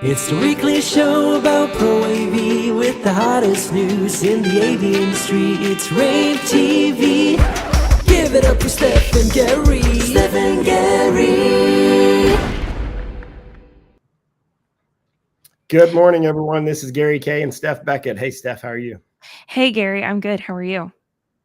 It's the weekly show about rAVe with the hottest news in the AV industry. It's rAVe TV. Give it up for Steph and Gary. Steph and Gary. Good morning, everyone. This is Gary K and Steph Beckett. Hey, Steph, how are you? Hey, Gary. I'm good. How are you?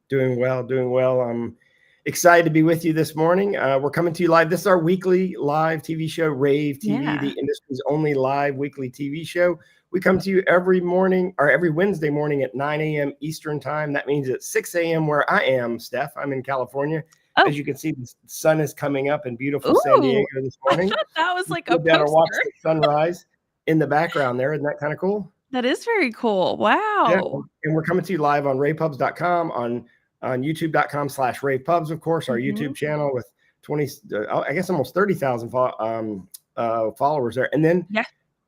Doing well, doing well. I'm excited to be with you this morning. We're coming to you live. This is our weekly live TV show, rAVe TV, the industry's only live weekly TV show. We come to you every morning or every Wednesday morning at 9 a.m. Eastern time. That means at 6 a.m. where I am, Steph. I'm in California. Oh. As you can see, the sun is coming up in beautiful San Diego this morning. I thought that was like a poster. poster. Watch the sunrise in the background there. Isn't that kind of cool? That is very cool. Wow. Yeah. And we're coming to you live on ravepubs.com, on youtube.com/ravepubs, of course, our YouTube channel with 20, I guess almost 30,000 followers there. And then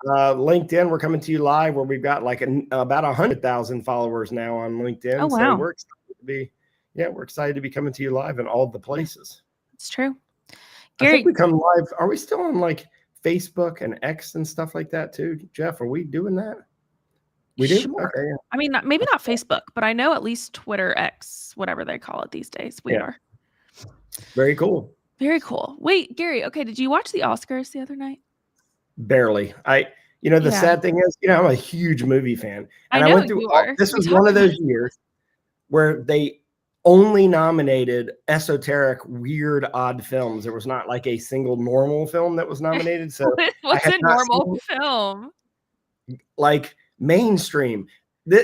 LinkedIn, we're coming to you live where we've got like about 100,000 followers now on LinkedIn. Oh, wow. So we're excited to be coming to you live in all the places. It's true. Gary, I think we come live. Are we still on like Facebook and X and stuff like that too, Jeff? Are we doing that? We do? Sure. Okay, yeah. I mean, maybe not Facebook, but I know at least Twitter, X, whatever they call it these days. We are. Very cool. Very cool. Wait, Gary, okay, did you watch the Oscars the other night? Barely. The sad thing is, I'm a huge movie fan. And I know went through you are. This was one of those years where they only nominated esoteric, weird, odd films. There was not like a single normal film that was nominated. So what's a normal film? Like mainstream.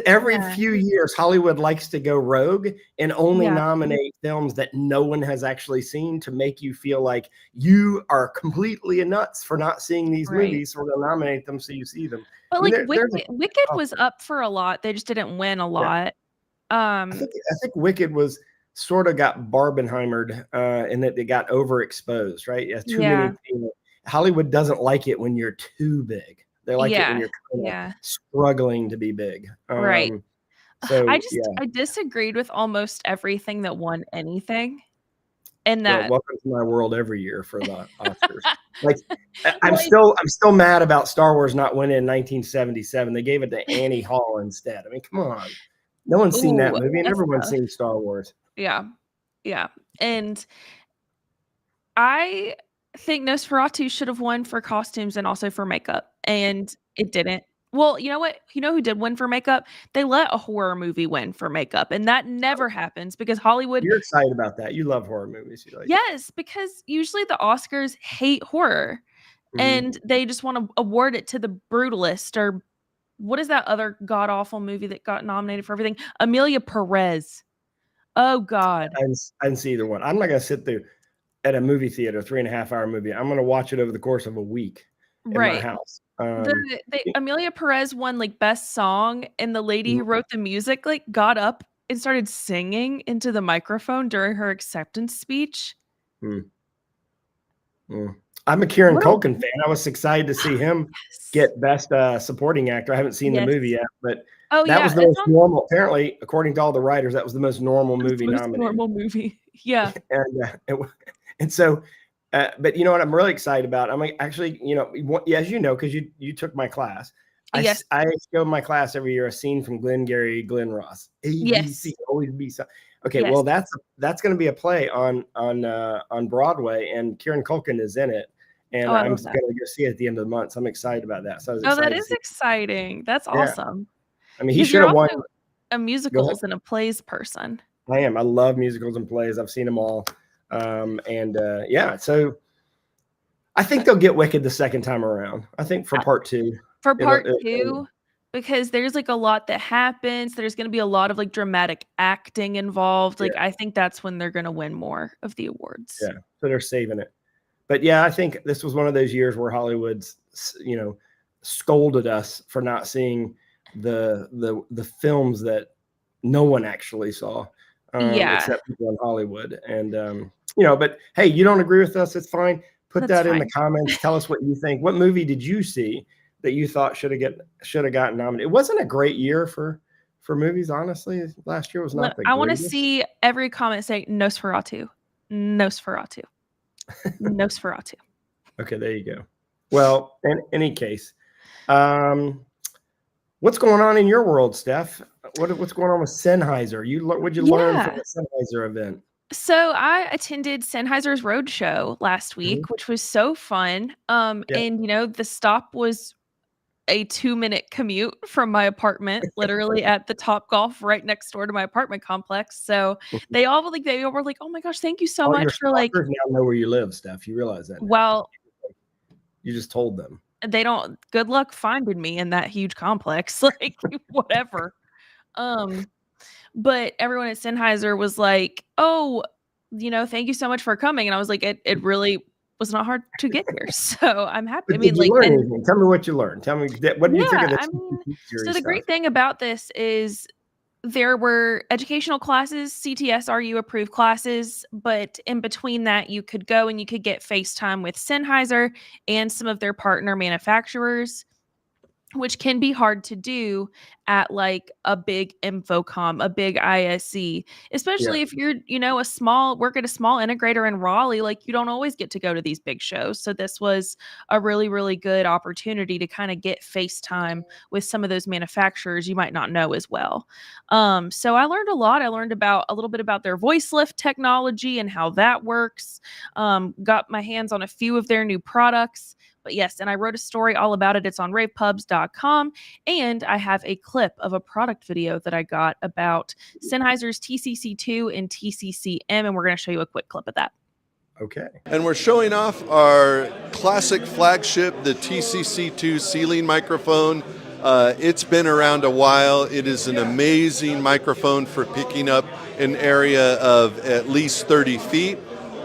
Every few years, Hollywood likes to go rogue and only nominate films that no one has actually seen to make you feel like you are completely nuts for not seeing these movies. So we're going to nominate them so you see them. But like Wicked was up for a lot. They just didn't win a lot. I think Wicked was sort of got Barbenheimered in that they got overexposed, right? Yeah, too many people. Hollywood doesn't like it when you're too big. They like it when you're kind of struggling to be big. Right. So I disagreed with almost everything that won anything. And welcome to my world every year for the Oscars. Like I'm still mad about Star Wars not winning in 1977. They gave it to Annie Hall instead. I mean, come on. No one's seen that movie, and everyone's seen Star Wars. Yeah. Yeah. And I think Nosferatu should have won for costumes and also for makeup, and it didn't. Well, you know what? You know who did win for makeup? They let a horror movie win for makeup, and that never happens because Hollywood. You're excited about that. You love horror movies. Yes, because usually the Oscars hate horror, and they just want to award it to the brutalist or what is that other god-awful movie that got nominated for everything? Amelia Perez. Oh, God. I didn't see either one. I'm not going to sit there at a movie theater, 3.5-hour movie. I'm going to watch it over the course of a week in my house. Amelia Perez won like best song, and the lady who wrote the music like got up and started singing into the microphone during her acceptance speech. I'm a Kieran Culkin fan. I was excited to see him get best supporting actor. I haven't seen the movie yet, but that was the most normal. Apparently, according to all the writers, that was the most normal movie nominated. Normal movie, yeah. And so, but you know what I'm really excited about? I'm like, actually, as you know, because you took my class. I show my class every year a scene from Glenn Ross. ABC, always be so. Okay, well that's going to be a play on Broadway, and Kieran Culkin is in it, and I'm going to go see it at the end of the month. So I'm excited about that. So that is exciting. That's awesome. I mean, he should have won. A musicals and a plays person. I am. I love musicals and plays. I've seen them all, So I think they'll get Wicked the second time around. I think for part two. For part two. Because there's like a lot that happens. There's going to be a lot of like dramatic acting involved. Like I think that's when they're going to win more of the awards. Yeah, so they're saving it. But yeah, I think this was one of those years where Hollywood's, scolded us for not seeing the films that no one actually saw, except people in Hollywood. And but hey, you don't agree with us? It's fine. Put that in the comments. Tell us what you think. What movie did you see that you thought should have gotten nominated? It wasn't a great year for movies, honestly. Last year was not the greatest. I want to see every comment say Nosferatu. Nosferatu. Nosferatu. Okay, there you go. Well, in any case, What's going on in your world, Steph? What's going on with Sennheiser? What'd you learn from the Sennheiser event? So I attended Sennheiser's Roadshow last week, which was so fun. And the stop was a 2-minute commute from my apartment, literally at the Topgolf right next door to my apartment complex. So they all were like, "Oh my gosh, thank you so All much your for like." sponsors now know where you live, Steph. You realize that now. Well, you just told them. they don't. Good luck finding me in that huge complex, like whatever. But everyone at Sennheiser was like, "Oh, thank you so much for coming." And I was like, it really was not hard to get here. So I'm happy. But I mean, did you like, learn and anything? Tell me what you learned. Tell me what did you think of yeah, the I mean, TCC so series the stuff? great thing about this is there were educational classes, CTSRU approved classes, but in between that, you could go and you could get FaceTime with Sennheiser and some of their partner manufacturers, which can be hard to do at like a big Infocom, a big ISC, especially if you're, work at a small integrator in Raleigh, like you don't always get to go to these big shows. So this was a really, really good opportunity to kind of get FaceTime with some of those manufacturers you might not know as well. So I learned a lot. I learned about a little bit about their voice lift technology and how that works. Got my hands on a few of their new products. But yes, and I wrote a story all about it. It's on ravepubs.com. And I have a clip of a product video that I got about Sennheiser's TCC2 and TCCM. And we're going to show you a quick clip of that. Okay. And we're showing off our classic flagship, the TCC2 ceiling microphone. It's been around a while. It is an amazing microphone for picking up an area of at least 30 feet.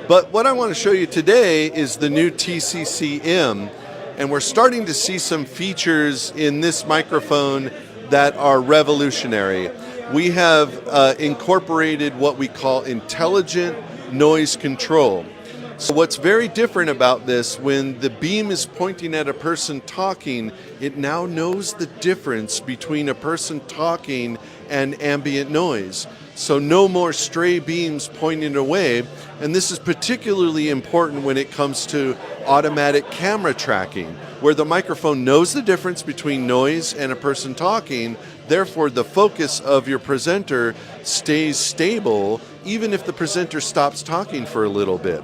But what I want to show you today is the new TCCM, and we're starting to see some features in this microphone that are revolutionary. We have incorporated what we call intelligent noise control. So what's very different about this, when the beam is pointing at a person talking, it now knows the difference between a person talking and ambient noise. So no more stray beams pointing away, and this is particularly important when it comes to automatic camera tracking, where the microphone knows the difference between noise and a person talking. Therefore, the focus of your presenter stays stable, even if the presenter stops talking for a little bit.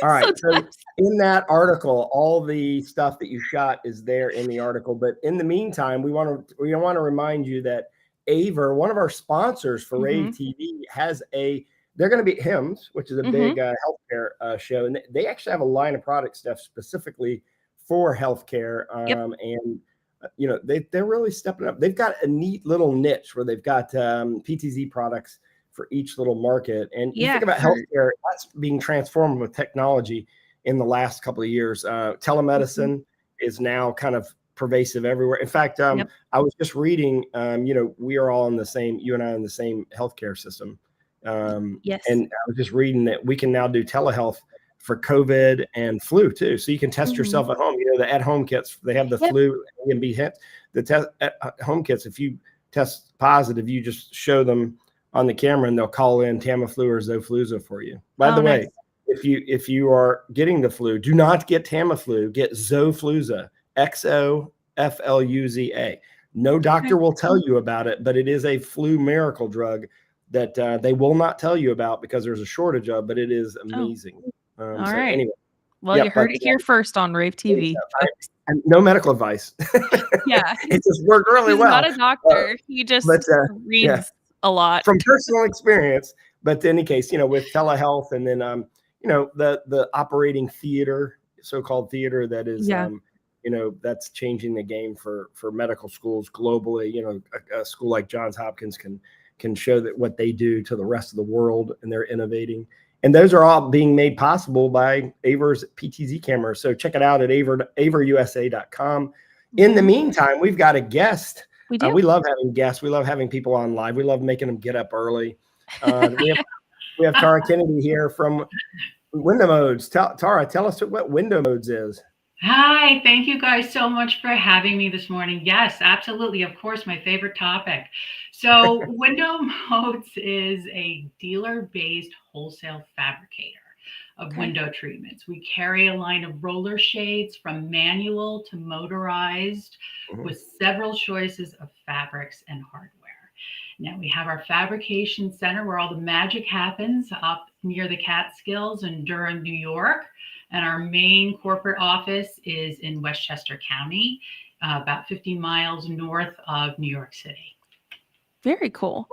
All right. So in that article, all the stuff that you shot is there in the article. But in the meantime, we want to remind you that Aver, one of our sponsors for rAVe TV, they're going to be HIMSS, which is a big healthcare show, and they actually have a line of product stuff specifically for healthcare. And they're really stepping up. They've got a neat little niche where they've got PTZ products for each little market. And you think about healthcare, that's being transformed with technology in the last couple of years. Telemedicine is now kind of pervasive everywhere. In fact, I was just reading, we are all in the same, you and I in the same healthcare system. And I was just reading that we can now do telehealth for COVID and flu too. So you can test yourself at home. The at-home kits, they have the flu and B hit. The at-home kits, if you test positive, you just show them on the camera and they'll call in Tamiflu or Zofluza for you. By the way, if you are getting the flu, do not get Tamiflu, get Zofluza, XOFLUZA. No doctor will tell you about it, but it is a flu miracle drug that they will not tell you about because there's a shortage of, but it is amazing. All right. Anyway. Well, you heard it here first on rAVe TV. No medical advice. It just worked really well. He's not a doctor. He just reads a lot from personal experience. But in any case, with telehealth and then, the operating theater, so-called theater that is, that's changing the game for medical schools globally. A school like Johns Hopkins can show that what they do to the rest of the world, and they're innovating. And those are all being made possible by Aver's PTZ cameras. So check it out at averusa.com. In the meantime, we've got a guest. We love having guests. We love having people on live. We love making them get up early. We have Tara Kennedy here from Window Modes. Tara, tell us what Window Modes is. Hi, thank you guys so much for having me this morning. Yes, absolutely. Of course, my favorite topic. So Window Modes is a dealer-based wholesale fabricator. of Okay. window treatments. We carry a line of roller shades from manual to motorized with several choices of fabrics and hardware. Now we have our fabrication center where all the magic happens up near the Catskills in Durham, New York. And our main corporate office is in Westchester County, about 50 miles north of New York City. Very cool.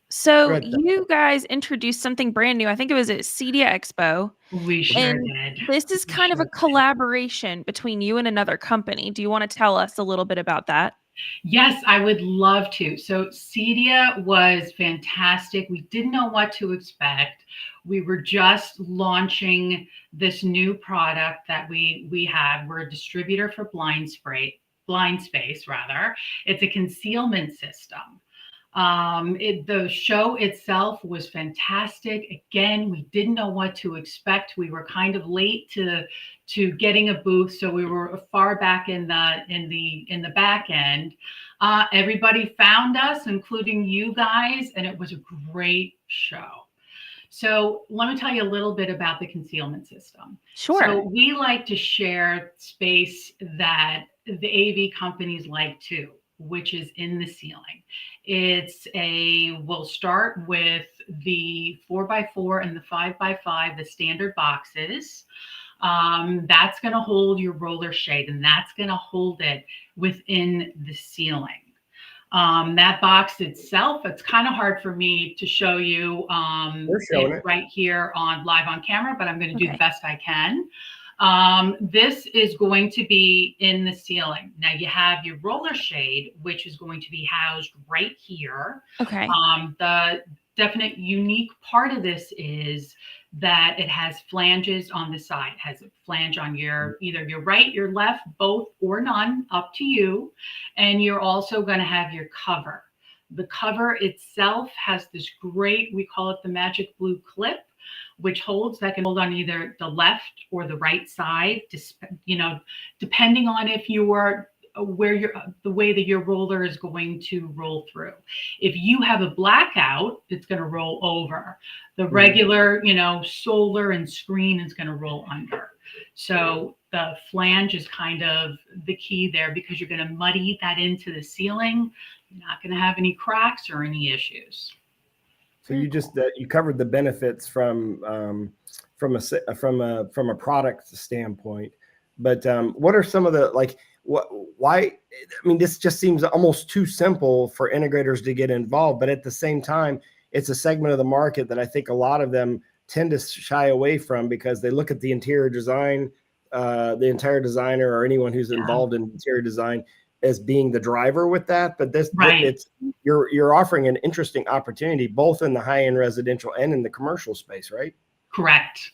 So Good. you guys introduced something brand new. I think it was at CEDIA Expo. We sure And did. this is We kind of sure a did. collaboration between you and another company. Do you want to tell us a little bit about that? Yes, I would love to. So CEDIA was fantastic. We didn't know what to expect. We were just launching this new product that we have. We're a distributor for blind space rather. It's a concealment system. The show itself was fantastic. Again, we didn't know what to expect. We were kind of late to getting a booth, so we were far back in the back end. Everybody found us, including you guys, and it was a great show. So let me tell you a little bit about the concealment system. Sure. So we like to share space that the AV companies like too, which is in the ceiling. We'll start with the 4x4 and the 5x5, the standard boxes. That's going to hold your roller shade, and that's going to hold it within the ceiling. That box itself, it's kind of hard for me to show you We're showing it right here live on camera, but I'm going to do the Okay. best I can. This is going to be in the ceiling. Now you have your roller shade, which is going to be housed right here. Okay. The definite unique part of this is that it has flanges on the side. It has a flange on either your right, your left, both or none, up to you. And you're also going to have your cover. The cover itself has this great, we call it the magic blue clip, which can hold on either the left or the right side, depending on if you are the way that your roller is going to roll through. If you have a blackout, it's going to roll over. The regular, solar and screen is going to roll under. So the flange is kind of the key there because you're going to muddy that into the ceiling. You're not going to have any cracks or any issues. So you just you covered the benefits from a product standpoint, but what are some of the why? I mean, this just seems almost too simple for integrators to get involved, but at the same time, it's a segment of the market that I think a lot of them tend to shy away from because they look at the interior design, the interior designer or anyone who's involved in interior design as being the driver with that. But you're offering an interesting opportunity both in the high-end residential and in the commercial space, right? Correct.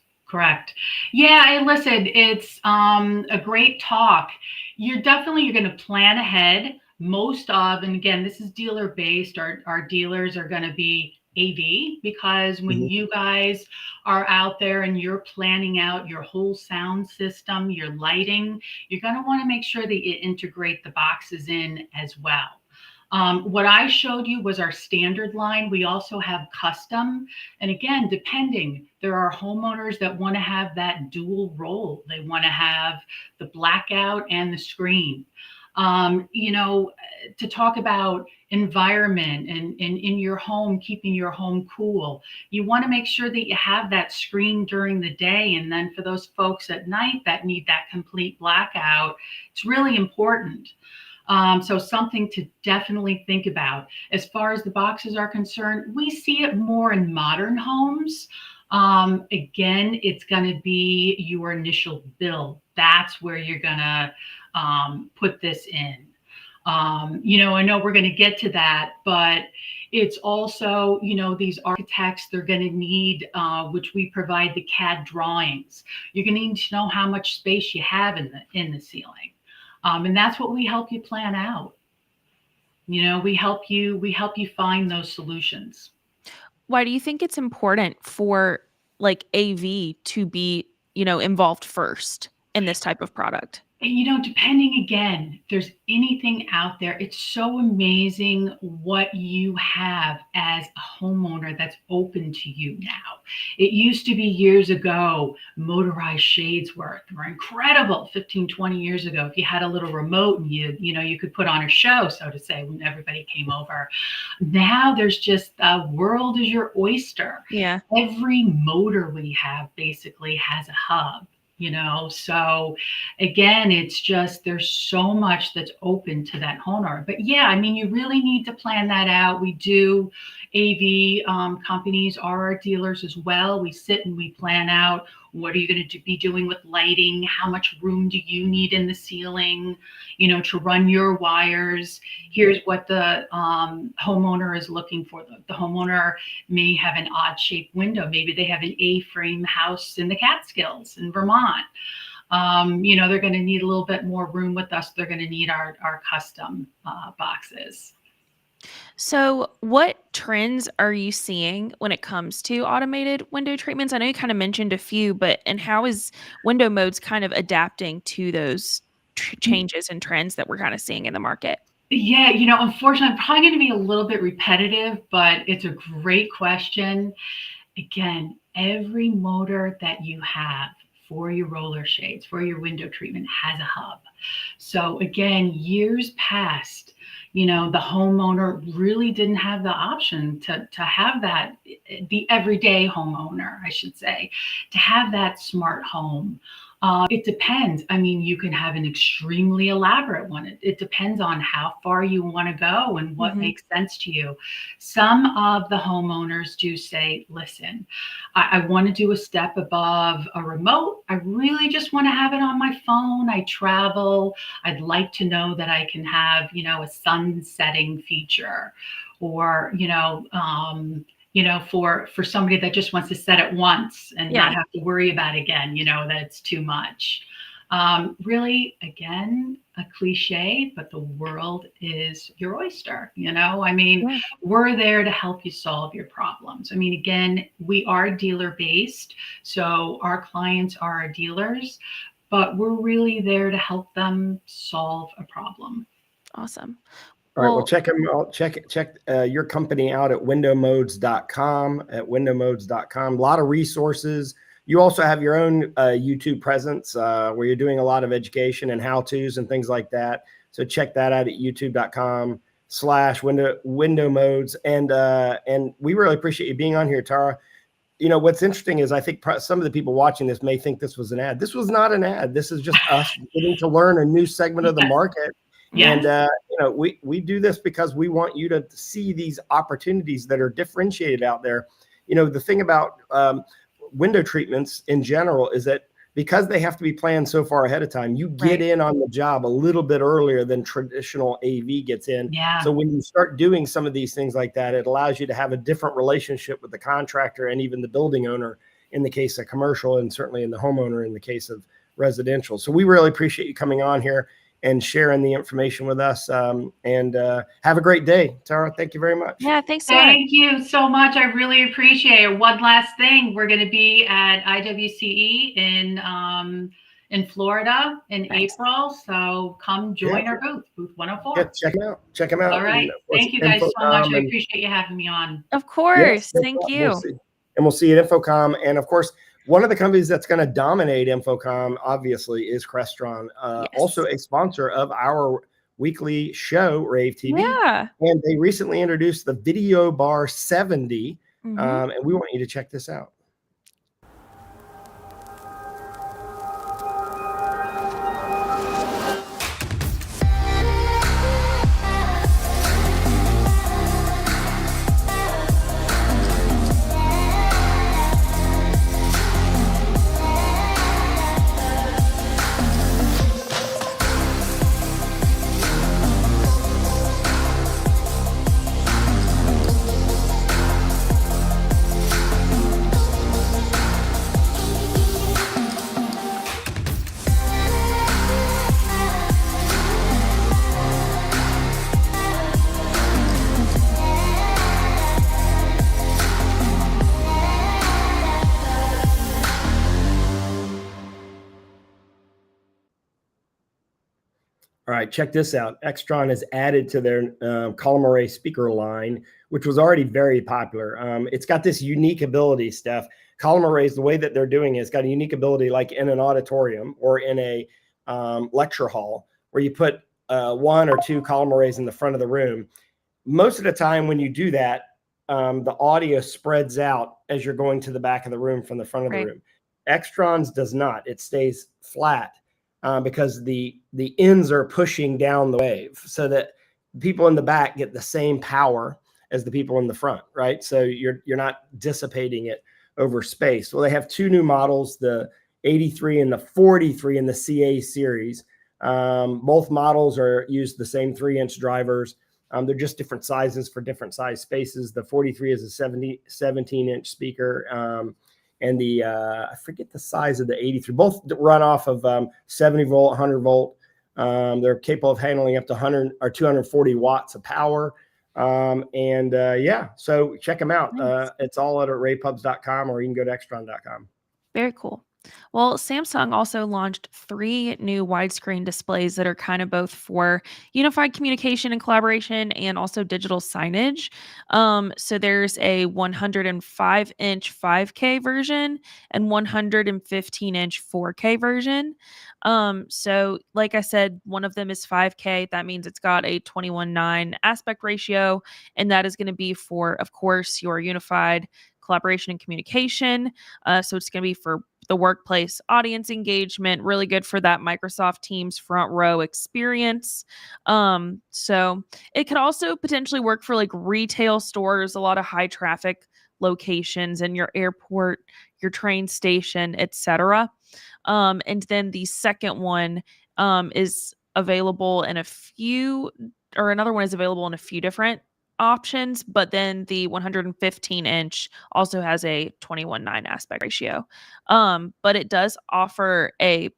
Yeah, listen, it's a great talk. You're going to plan ahead. And again, this is dealer based. Our dealers are going to be AV because when you guys are out there and you're planning out your whole sound system, your lighting, you're going to want to make sure that you integrate the boxes in as well. What I showed you was our standard line. We also have custom. And again, there are homeowners that want to have that dual role. They want to have the blackout and the screen. To talk about environment and in your home, keeping your home cool, you want to make sure that you have that screen during the day. And then for those folks at night that need that complete blackout, it's really important. So something to definitely think about. As far as the boxes are concerned, we see it more in modern homes. Again, it's going to be your initial build. That's where you're going to put this in. I know we're going to get to that, but it's also, these architects, they're going to need, which we provide the CAD drawings. You're going to need to know how much space you have in the ceiling. And that's what we help you plan out. We help you find those solutions. Why do you think it's important for AV to be, involved first in this type of product? Depending again, if there's anything out there, it's so amazing what you have as a homeowner that's open to you now. It used to be years ago, motorized shades were incredible 15, 20 years ago. If you had a little remote and you could put on a show, so to say, when everybody came over. Now there's just the world is your oyster. Yeah. Every motor we have basically has a hub. So again, it's just there's so much that's open to that homeowner. But yeah, I mean, you really need to plan that out. We do. AV companies are our dealers as well. We sit and we plan out, what are you going to be doing with lighting? How much room do you need in the ceiling, to run your wires? Here's what the homeowner is looking for. The homeowner may have an odd shaped window. Maybe they have an A-frame house in the Catskills in Vermont. They're going to need a little bit more room with us. They're going to need our custom boxes. So what trends are you seeing when it comes to automated window treatments? I know you kind of mentioned a few, and how is Window Modes kind of adapting to those changes and trends that we're kind of seeing in the market? Yeah, unfortunately, I'm probably going to be a little bit repetitive, but it's a great question. Again, every motor that you have for your roller shades, for your window treatment has a hub. So again, years past, the homeowner really didn't have the option to have that, the everyday homeowner, I should say, to have that smart home. It depends. I mean, you can have an extremely elaborate one. It depends on how far you want to go and what makes sense to you. Some of the homeowners do say, listen, I want to do a step above a remote. I really just want to have it on my phone. I travel. I'd like to know that I can have, a sun setting feature, or, for somebody that just wants to set it once and not have to worry about it again, that it's too much. Really, again, a cliche, but the world is your oyster. We're there to help you solve your problems. I mean, again, we are dealer based, so our clients are our dealers, but we're really there to help them solve a problem. Awesome. All right, well, check them out. Check your company out at windowmodes.com. A lot of resources. You also have your own YouTube presence where you're doing a lot of education and how-tos and things like that. So check that out at youtube.com/windowmodes. And we really appreciate you being on here, Tara. What's interesting is I think some of the people watching this may think this was an ad. This was not an ad. This is just us getting to learn a new segment of the market. Yes. And we do this because we want you to see these opportunities that are differentiated out there. The thing about window treatments in general is that because they have to be planned so far ahead of time, you get in on the job a little bit earlier than traditional AV gets in. Yeah. So when you start doing some of these things like that, it allows you to have a different relationship with the contractor and even the building owner in the case of commercial, and certainly in the homeowner in the case of residential. So we really appreciate you coming on here and sharing the information with us. And have a great day, Tara. Thank you very much. Yeah, thanks so much. Thank you so much. I really appreciate it. One last thing, we're going to be at IWCE in Florida in April. So come join our booth 104. Yeah, check them out. All right. Thank you guys so much. I appreciate you having me on. Of course. Thank you. We'll see you at InfoComm. And of course, one of the companies that's going to dominate InfoComm, obviously, is Crestron, also a sponsor of our weekly show, rAVe TV. Yeah. And they recently introduced the Video Bar 70, and we want you to check this out. right, check this out. Extron has added to their column array speaker line, which was already very popular. It's got this unique ability, Steph. Column arrays, the way that they're doing it, it's got a unique ability like in an auditorium or in a lecture hall where you put 1 or 2 column arrays in the front of the room. Most of the time when you do that, the audio spreads out as you're going to the back of the room from the front of the room. Extron's does not. It stays flat because the ends are pushing down the wave so that people in the back get the same power as the people in the front, right? So you're not dissipating it over space. Well, they have 2 new models, the 83 and the 43 in the CA series. Both models use the same 3-inch drivers. They're just different sizes for different size spaces. The 43 is a 17-inch speaker. And the, I forget the size of the 83. Both run off of 70 volt, 100 volt. They're capable of handling up to 100 or 240 watts of power. Yeah, so check them out. Nice. It's all at ravepubs.com, or you can go to extron.com. Very cool. Well, Samsung also launched 3 new widescreen displays that are kind of both for unified communication and collaboration and also digital signage. So there's a 105-inch 5K version and 115-inch 4K version. So like I said, one of them is 5K. That means it's got a 21:9 aspect ratio, and that is going to be for, of course, your unified collaboration and communication. So it's going to be for the workplace audience engagement, really good for that Microsoft Teams front row experience. So it could also potentially work for like retail stores, a lot of high traffic locations in your airport, your train station, etc. And then the second one is available in a few, or another one is available in a few different options, but then the 115-inch also has a 21:9 aspect ratio. But it does offer a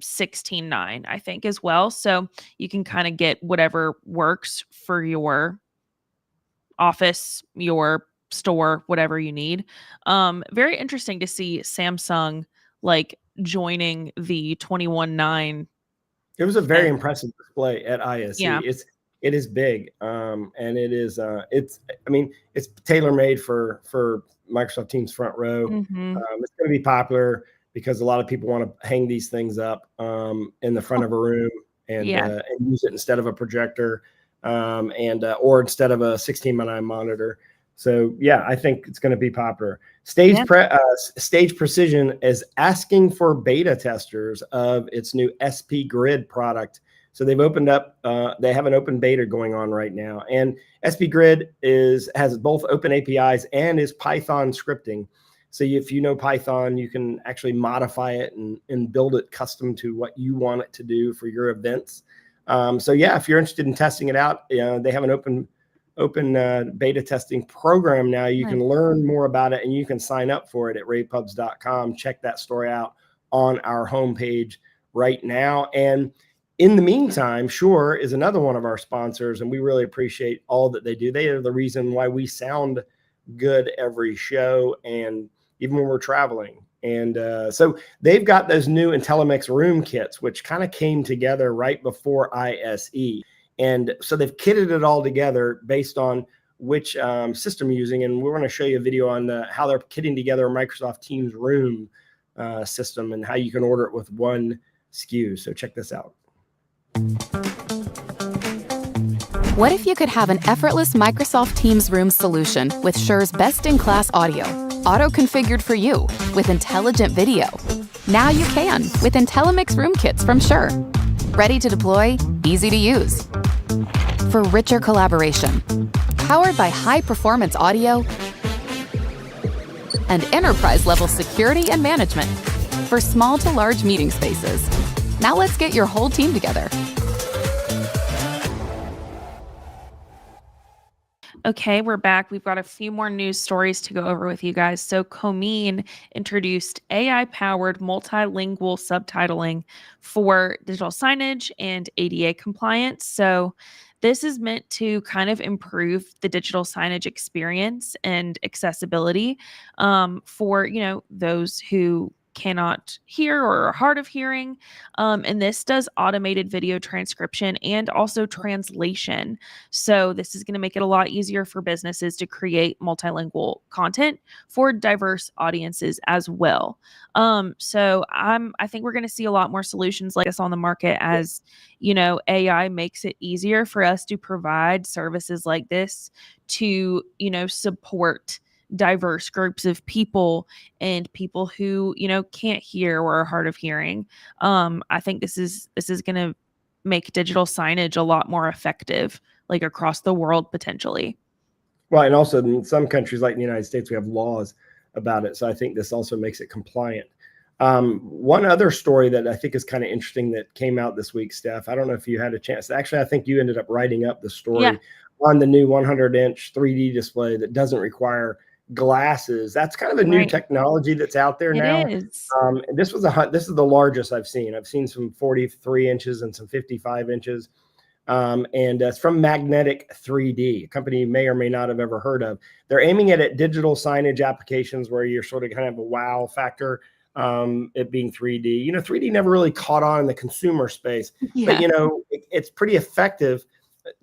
16:9, I think, as well. So you can kind of get whatever works for your office, your store, whatever you need. Very interesting to see Samsung like joining the 21:9. It was a very impressive display at ISE. Yeah. It is big, and it is it's tailor-made for Microsoft Teams front row. Mm-hmm. It's going to be popular because a lot of people want to hang these things up in the front of a room and use it instead of a projector or instead of a 16:9 monitor. So yeah, I think it's going to be popular. Stage Precision is asking for beta testers of its new SP Grid product. So they've opened up, they have an open beta going on right now. And SP Grid has both open APIs and is Python scripting. So if you know Python, you can actually modify it and build it custom to what you want it to do for your events. So yeah, if you're interested in testing it out, they have an open beta testing program now. You can learn more about it, and you can sign up for it at ravepubs.com. Check that story out on our homepage right now. And in the meantime, Shure is another one of our sponsors, and we really appreciate all that they do. They are the reason why we sound good every show, and even when we're traveling. And so they've got those new IntelliMix room kits, which kind of came together right before ISE. And so they've kitted it all together based on which system you're using. And we're going to show you a video on how they're kitting together a Microsoft Teams room system and how you can order it with one SKU. So check this out. What if you could have an effortless Microsoft Teams room solution with Shure's best-in-class audio, auto-configured for you with intelligent video? Now you can with IntelliMix room kits from Shure. Ready to deploy, easy to use. For richer collaboration, powered by high-performance audio and enterprise-level security and management for small to large meeting spaces. Now let's get your whole team together. Okay, we're back. We've got a few more news stories to go over with you guys. So Comeen introduced AI-powered multilingual subtitling for digital signage and ADA compliance. So this is meant to kind of improve the digital signage experience and accessibility for, those who cannot hear or are hard of hearing. And this does automated video transcription and also translation. So this is going to make it a lot easier for businesses to create multilingual content for diverse audiences as well. So I think we're going to see a lot more solutions like this on the market as, AI makes it easier for us to provide services like this to, support diverse groups of people and people who, can't hear or are hard of hearing. I think this is going to make digital signage a lot more effective, like across the world potentially. Well, and also in some countries like the United States, we have laws about it. So I think this also makes it compliant. One other story that I think is kind of interesting that came out this week, Steph, I don't know if you had a chance. Actually, I think you ended up writing up the story on the new 100-inch 3D display that doesn't require glasses. That's kind of a new technology that's out there now. It is. This is the largest I've seen. I've seen some 43 inches and some 55 inches. And it's from Magnetic 3D, a company you may or may not have ever heard of. They're aiming it at digital signage applications where you're sort of kind of a wow factor, it being 3D. 3D never really caught on in the consumer space, but it's pretty effective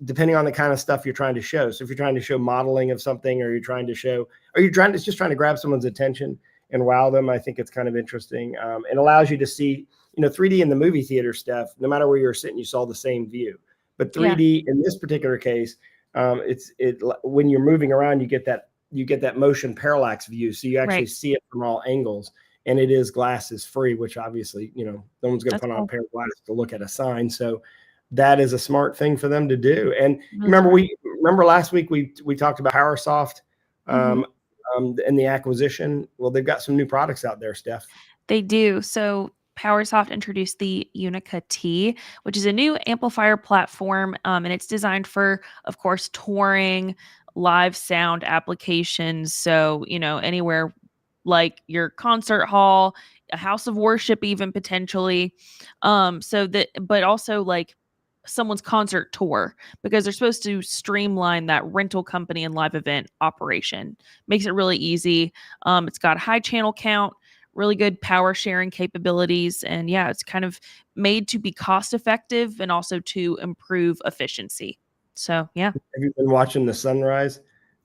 depending on the kind of stuff you're trying to show. So if you're trying to show modeling of something, or you're just trying to grab someone's attention and wow them, I think it's kind of interesting. It allows you to see, 3D in the movie theater stuff, no matter where you were sitting, you saw the same view. But 3D in this particular case, when you're moving around, you get that motion parallax view, so you actually see it from all angles. And it is glasses free, which obviously, no one's going to put on a pair of glasses to look at a sign. So that is a smart thing for them to do. And remember last week we talked about Powersoft and the acquisition. Well, they've got some new products out there, Steph. They do. So Powersoft introduced the Unica T, which is a new amplifier platform, and it's designed for, of course, touring, live sound applications. So, anywhere like your concert hall, a house of worship, even potentially. But also like someone's concert tour, because they're supposed to streamline that rental company and live event operation. Makes it really easy. It's got high channel count, really good power sharing capabilities. And it's kind of made to be cost effective and also to improve efficiency. So, Have you been watching the sunrise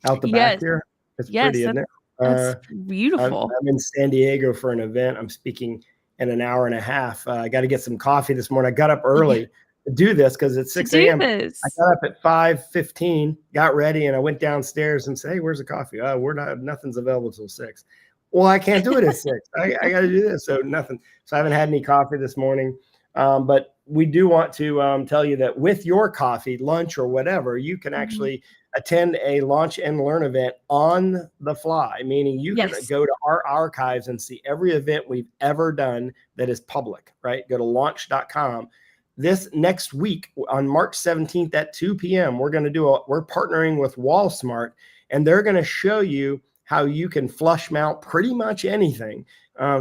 out the back here? It's pretty, isn't it? That's beautiful. I'm in San Diego for an event. I'm speaking in an hour and a half. I got to get some coffee this morning. I got up early to do this because it's 6 a.m. I got up at 5:15, got ready, and I went downstairs and said, "Hey, where's the coffee?" "Oh, nothing's available till 6. Well, I can't do it at 6. I got to do this. So nothing. So I haven't had any coffee this morning. But we do want to tell you that with your coffee, lunch, or whatever, you can actually attend a launch and learn event on the fly, meaning you can go to our archives and see every event we've ever done that is public, right? Go to launch.com. This next week on March 17th at 2 p.m., we're partnering with WallSmart, and they're going to show you how you can flush mount pretty much anything.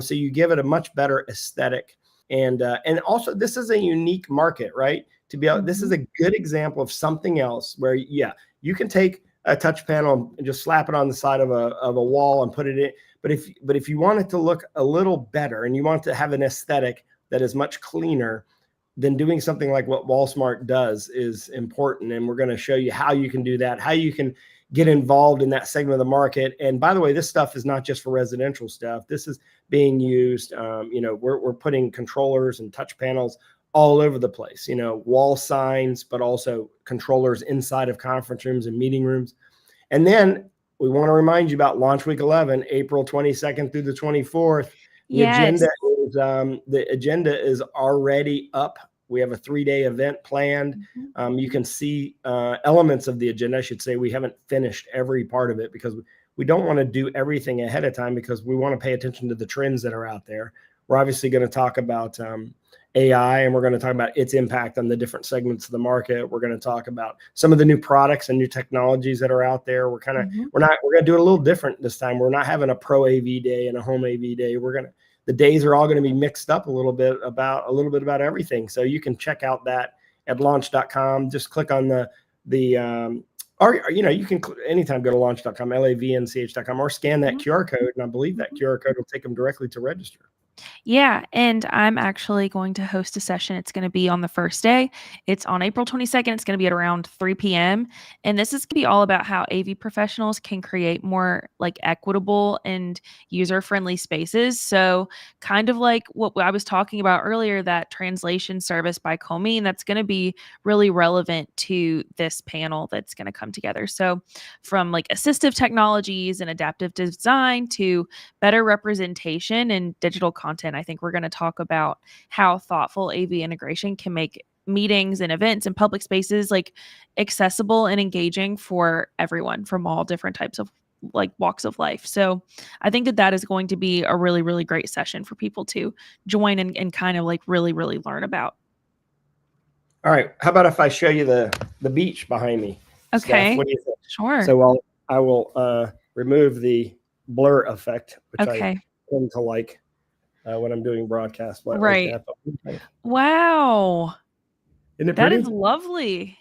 So you give it a much better aesthetic. And also this is a unique market, right? This is a good example of something else where, you can take a touch panel and just slap it on the side of a wall and put it in. But if you want it to look a little better and you want to have an aesthetic that is much cleaner, then doing something like what WallSmart does is important. And we're going to show you how you can do that, how you can get involved in that segment of the market. And by the way, this stuff is not just for residential stuff. This is being used. We're putting controllers and touch panels all over the place, wall signs, but also controllers inside of conference rooms and meeting rooms. And then we want to remind you about Launch Week 11, April 22nd through the 24th. The agenda is already up. We have a 3-day event planned. You can see elements of the agenda. I should say we haven't finished every part of it because we don't want to do everything ahead of time because we want to pay attention to the trends that are out there. We're obviously going to talk about AI, and we're going to talk about its impact on the different segments of the market. We're going to talk about some of the new products and new technologies that are out there. We're going to do it a little different this time. We're not having a pro AV day and a home AV day. The days are all going to be mixed up a little bit about everything. So you can check out that at launch.com. Just click on you can anytime go to launch.com, lavnch.com, or scan that QR code. And I believe that QR code will take them directly to register. Yeah, and I'm actually going to host a session. It's going to be on the first day. It's on April 22nd. It's going to be at around 3 p.m. And this is going to be all about how AV professionals can create more like equitable and user-friendly spaces. So kind of like what I was talking about earlier, that translation service by Comeen, that's going to be really relevant to this panel that's going to come together. So from like assistive technologies and adaptive design to better representation and digital content, I think we're going to talk about how thoughtful AV integration can make meetings and events and public spaces like accessible and engaging for everyone from all different types of like walks of life. So I think that is going to be a really, really great session for people to join and kind of like really, really learn about. All right. How about if I show you the beach behind me? Okay. Steph, what do you think? Sure. So I will remove the blur effect, which I tend to like when I'm doing broadcasts. Right. Like Wow. Isn't it That pretty? is lovely.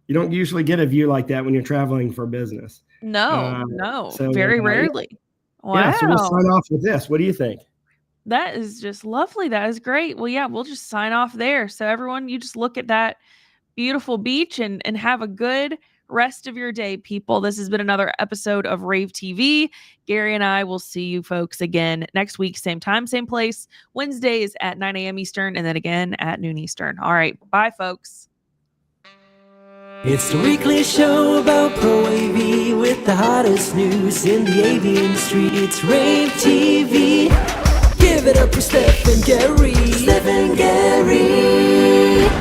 You don't usually get a view like that when you're traveling for business. No, so, very rarely. Wow. Yeah, so we'll sign off with this. What do you think? That is just lovely. That is great. Well, yeah, we'll just sign off there. So everyone, you just look at that beautiful beach and have a good rest of your day, people. This has been another episode of rAVe TV. Gary and I will see you folks again next week, same time, same place, Wednesdays at 9 a.m. Eastern, and then again at noon Eastern. All right. Bye, folks. It's the weekly show about Pro AV with the hottest news in the AV industry. It's rAVe TV. Give it up for Steph and Gary. Steph and Gary.